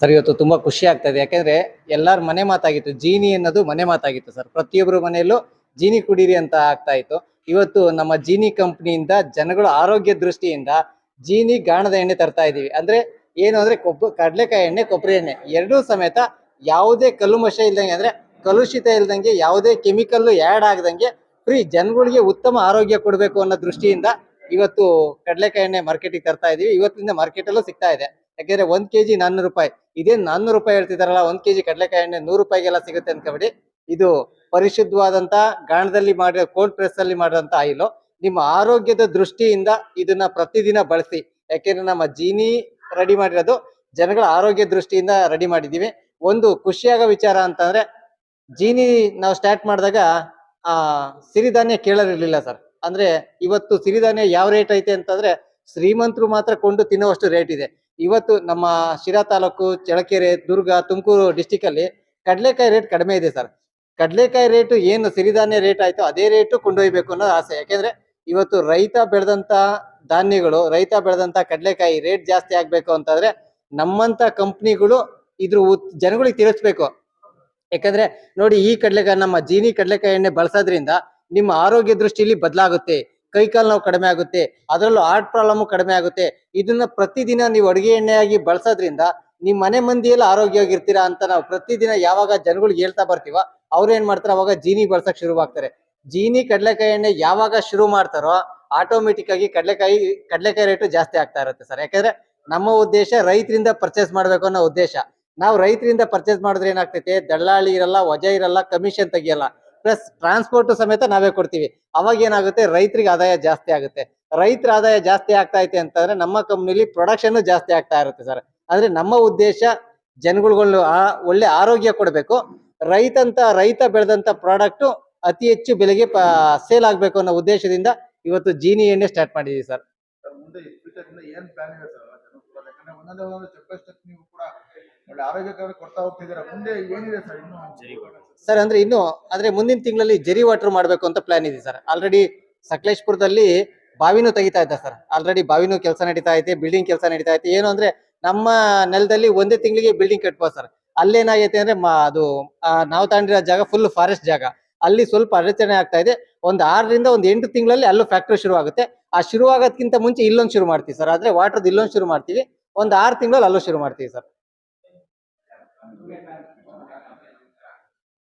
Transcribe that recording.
Sir ಇವತ್ತು ತುಂಬಾ ಖುಷಿ ಆಗ್ತಾ ಇದೆ. ಯಾಕಂದ್ರೆ ಎಲ್ಲಾರ ಮನೆ ಮಾತಾಗಿತ್ತು, ಜೀನಿ ಅನ್ನೋದು ಮನೆ ಮಾತಾಗಿತ್ತು ಸರ್. ಪ್ರತಿಯೊಬ್ಬರು ಮನೆಯಲ್ಲೂ ಜೀನಿ ಕುಡೀರಿ ಅಂತ ಆಗ್ತಾ ಇತ್ತು. ಇವತ್ತು ನಮ್ಮ ಜೀನಿ ಕಂಪ್ನಿಯಿಂದ ಜನಗಳ ಆರೋಗ್ಯ ದೃಷ್ಟಿಯಿಂದ ಜೀನಿ ಗಾಣದ ಎಣ್ಣೆ ತರ್ತಾ ಇದೀವಿ. ಅಂದ್ರೆ ಏನು ಅಂದ್ರೆ ಕಡ್ಲೆಕಾಯಿ ಎಣ್ಣೆ, ಕೊಬ್ಬರಿ ಎಣ್ಣೆ ಎರಡೂ ಸಮೇತ ಯಾವುದೇ ಕಲ್ಮಶ ಇಲ್ದಂಗೆ, ಅಂದ್ರೆ ಕಲುಷಿತ ಇಲ್ದಂಗೆ, ಯಾವುದೇ ಕೆಮಿಕಲ್ ಆ್ಯಡ್ ಆಗದಂಗೆ ಫ್ರೀ ಜನಗಳಿಗೆ ಉತ್ತಮ ಆರೋಗ್ಯ ಕೊಡಬೇಕು ಅನ್ನೋ ದೃಷ್ಟಿಯಿಂದ ಇವತ್ತು ಕಡ್ಲೆಕಾಯಿ ಎಣ್ಣೆ ಮಾರ್ಕೆಟಿಗೆ ತರ್ತಾ ಇದೀವಿ. ಇವತ್ತಿಂದ ಮಾರ್ಕೆಟ್ ಅಲ್ಲೂ ಸಿಗ್ತಾ ಇದೆ. ಯಾಕಂದ್ರೆ 1 kg 400 ರೂಪಾಯಿ. ಇದೇನ್ 400 ರೂಪಾಯಿ ಹೇಳ್ತಿದಾರಲ್ಲ, 1 kg ಕಡ್ಲೆಕಾಯಿ ಎಣ್ಣೆ 100 ರೂಪಾಯಿಗೆಲ್ಲ ಸಿಗುತ್ತೆ ಅನ್ಕೋಬೇಡಿ. ಇದು ಪರಿಶುದ್ಧವಾದಂತ ಗಾಣದಲ್ಲಿ ಮಾಡಿರೋ, ಕೋಲ್ಡ್ ಪ್ರೆಸ್ ಅಲ್ಲಿ ಮಾಡಿದಂತ ಆಯಿಲು. ನಿಮ್ಮ ಆರೋಗ್ಯದ ದೃಷ್ಟಿಯಿಂದ ಇದನ್ನ ಪ್ರತಿದಿನ ಬಳಸಿ. ಯಾಕೆಂದ್ರೆ ನಮ್ಮ ಜೀನಿ ರೆಡಿ ಮಾಡಿರೋದು ಜನಗಳ ಆರೋಗ್ಯ ದೃಷ್ಟಿಯಿಂದ ರೆಡಿ ಮಾಡಿದೀವಿ. ಒಂದು ಖುಷಿಯಾಗೋ ವಿಚಾರ ಅಂತಂದ್ರೆ, ಜೀನಿ ನಾವು ಸ್ಟಾರ್ಟ್ ಮಾಡಿದಾಗ ಸಿರಿಧಾನ್ಯ ಕೇಳೋರಿರ್ಲಿಲ್ಲ ಸರ್. ಅಂದ್ರೆ ಇವತ್ತು ಸಿರಿಧಾನ್ಯ ಯಾವ ರೇಟ್ ಐತೆ ಅಂತಂದ್ರೆ, ಶ್ರೀಮಂತರು ಮಾತ್ರ ಕೊಂಡು ತಿನ್ನುವಷ್ಟು ರೇಟ್ ಇದೆ. ಇವತ್ತು ನಮ್ಮ ಶಿರಾ ತಾಲೂಕು, ಚಳ್ಳಕೆರೆ, ದುರ್ಗ, ತುಮಕೂರು ಡಿಸ್ಟಿಕ್ ಅಲ್ಲಿ ಕಡ್ಲೆಕಾಯಿ ರೇಟ್ ಕಡಿಮೆ ಇದೆ ಸರ್. ಕಡ್ಲೆಕಾಯಿ ರೇಟ್ ಏನು ಸಿರಿಧಾನ್ಯ ರೇಟ್ ಆಯ್ತು ಅದೇ ರೇಟು ಕೊಂಡೊಯ್ಬೇಕು ಅನ್ನೋ ಆಸೆ. ಯಾಕೆಂದ್ರೆ ಇವತ್ತು ರೈತ ಬೆಳೆದಂತ ಧಾನ್ಯಗಳು, ರೈತ ಬೆಳೆದಂತ ಕಡ್ಲೆಕಾಯಿ ರೇಟ್ ಜಾಸ್ತಿ ಆಗ್ಬೇಕು ಅಂತಂದ್ರೆ ನಮ್ಮಂತ ಕಂಪ್ನಿಗಳು ಇದ್ರ ಜನಗಳಿಗೆ ತಿಳಿಸ್ಬೇಕು. ಯಾಕಂದ್ರೆ ನೋಡಿ, ಈ ಕಡ್ಲೆಕಾಯಿ, ನಮ್ಮ ಜೀನಿ ಕಡ್ಲೆಕಾಯಿ ಎಣ್ಣೆ ಬಳಸೋದ್ರಿಂದ ನಿಮ್ಮ ಆರೋಗ್ಯ ದೃಷ್ಟಿಯಲ್ಲಿ ಬದಲಾಗುತ್ತೆ. ಕೈ ಕಾಲು ನೋವು ಕಡಿಮೆ ಆಗುತ್ತೆ, ಅದರಲ್ಲೂ ಹಾರ್ಟ್ ಪ್ರಾಬ್ಲಮ್ ಕಡಿಮೆ ಆಗುತ್ತೆ. ಇದನ್ನ ಪ್ರತಿದಿನ ನೀವು ಅಡುಗೆ ಎಣ್ಣೆಯಾಗಿ ಬಳಸೋದ್ರಿಂದ ನಿಮ್ ಮನೆ ಮಂದಿಯೆಲ್ಲ ಆರೋಗ್ಯವಾಗಿರ್ತೀರಾ ಅಂತ ನಾವು ಪ್ರತಿದಿನ ಯಾವಾಗ ಜನಗಳಿಗೆ ಹೇಳ್ತಾ ಬರ್ತೀವ, ಅವ್ರು ಏನ್ ಮಾಡ್ತಾರೆ, ಅವಾಗ ಜೀನಿ ಬಳಸಕ್ ಶುರುವಾಗ್ತಾರೆ. ಜೀನಿ ಕಡ್ಲೆಕಾಯಿ ಎಣ್ಣೆ ಯಾವಾಗ ಶುರು ಮಾಡ್ತಾರೋ ಆಟೋಮೆಟಿಕ್ ಆಗಿ ಕಡ್ಲೆಕಾಯಿ ರೇಟು ಜಾಸ್ತಿ ಆಗ್ತಾ ಇರುತ್ತೆ ಸರ್. ಯಾಕಂದ್ರೆ ನಮ್ಮ ಉದ್ದೇಶ ರೈತರಿಂದ ಪರ್ಚೇಸ್ ಮಾಡ್ಬೇಕು ಅನ್ನೋ ಉದ್ದೇಶ. ನಾವು ರೈತರಿಂದ ಪರ್ಚೇಸ್ ಮಾಡಿದ್ರೆ ಏನಾಗ್ತೈತೆ, ದಳ್ಳಾಳಿ ಇರಲ್ಲ, ವಜಾ ಇರಲ್ಲ, ಕಮಿಷನ್ ತೆಗಿಯಲ್ಲ, ಪ್ಲಸ್ ಟ್ರಾನ್ಸ್ಪೋರ್ಟ್ ಸಮೇತ ನಾವೇ ಕೊಡ್ತೀವಿ. ಅವಾಗ ಏನಾಗುತ್ತೆ, ರೈತರಿಗೆ ಆದಾಯ ಜಾಸ್ತಿ ಆಗುತ್ತೆ. ರೈತರ ಆದಾಯ ಜಾಸ್ತಿ ಆಗ್ತಾ ಐತೆ ಅಂತಂದ್ರೆ ನಮ್ಮ ಕಂಪ್ನಿಲಿ ಪ್ರೊಡಕ್ಷನ್ ಜಾಸ್ತಿ ಆಗ್ತಾ ಇರುತ್ತೆ ಸರ್. ಅಂದ್ರೆ ನಮ್ಮ ಉದ್ದೇಶ ಜನಗಳು ಒಳ್ಳೆ ಆರೋಗ್ಯ ಕೊಡಬೇಕು. ರೈತ ಬೆಳೆದಂತ ಪ್ರಾಡಕ್ಟ್ ಅತಿ ಹೆಚ್ಚು ಬೆಲೆಗೆ ಸೇಲ್ ಆಗ್ಬೇಕು ಅನ್ನೋ ಉದ್ದೇಶದಿಂದ ಇವತ್ತು ಜೀನಿ ಎಣ್ಣೆ ಸ್ಟಾರ್ಟ್ ಮಾಡಿದೀವಿ ಸರ್. ಮುಂದೆ ಏನ್ ಪ್ಲಾನ್ ಇದೆ ಸರ್? ಯಾಕಂದ್ರೆ ಒಂದೊಂದು ಸ್ಟೆಪ್ ನೀವು ಕೂಡ ಒಳ್ಳೆ ಆರೋಗ್ಯಕರ ಕೊಡ್ತಾ ಹೋಗ್ತಿದ್ದೀರಾ. ಮುಂದೆ ಏನಿದೆ ಸರ್ ಇನ್ನು? ಸರ್ ಅಂದ್ರೆ ಮುಂದಿನ ತಿಂಗಳಲ್ಲಿ ಜರಿ ವಾಟರ್ ಮಾಡ್ಬೇಕು ಅಂತ ಪ್ಲಾನ್ ಇದೆ ಸರ್. ಆಲ್ರೆಡಿ ಸಕಲೇಶ್ಪುರದಲ್ಲಿ ಬಾವಿನೂ ತೆಗಿತಾ ಇದ್ದ ಸರ್. ಆಲ್ರೆಡಿ ಬಾವಿನೂ ಕೆಲಸ ನಡೀತಾ ಐತೆ, ಬಿಲ್ಡಿಂಗ್ ಕೆಲಸ ನಡೀತಾ ಐತೆ. ಏನು ಅಂದ್ರೆ ನಮ್ಮ ನೆಲದಲ್ಲಿ ಒಂದೇ ತಿಂಗಳಿಗೆ ಬಿಲ್ಡಿಂಗ್ ಕಟ್ಬೋದು ಸರ್. ಅಲ್ಲೇನಾಗೈತೆ ಅಂದ್ರೆ ಅದು ನಾವು ತಗೊಂಡಿರೋ ಜಾಗ ಫುಲ್ ಫಾರೆಸ್ಟ್ ಜಾಗ. ಅಲ್ಲಿ ಸ್ವಲ್ಪ ಅಡಚಣೆ ಆಗ್ತಾ ಇದೆ. ಒಂದು 6 ರಿಂದ 8 ತಿಂಗಳಲ್ಲಿ ಅಲ್ಲೂ ಫ್ಯಾಕ್ಟ್ರಿ ಶುರು ಆಗುತ್ತೆ. ಆ ಶುರು ಆಗೋದಕ್ಕಿಂತ ಮುಂಚೆ ಇಲ್ಲೊಂದು ಶುರು ಮಾಡ್ತೀವಿ ಸರ್. ಆದ್ರೆ ವಾಟರ್ದು ಇಲ್ಲೊಂದು ಶುರು ಮಾಡ್ತೀವಿ. ಒಂದು 6 ತಿಂಗಳಲ್ಲಿ ಅಲ್ಲೂ ಶುರು ಮಾಡ್ತೀವಿ ಸರ್.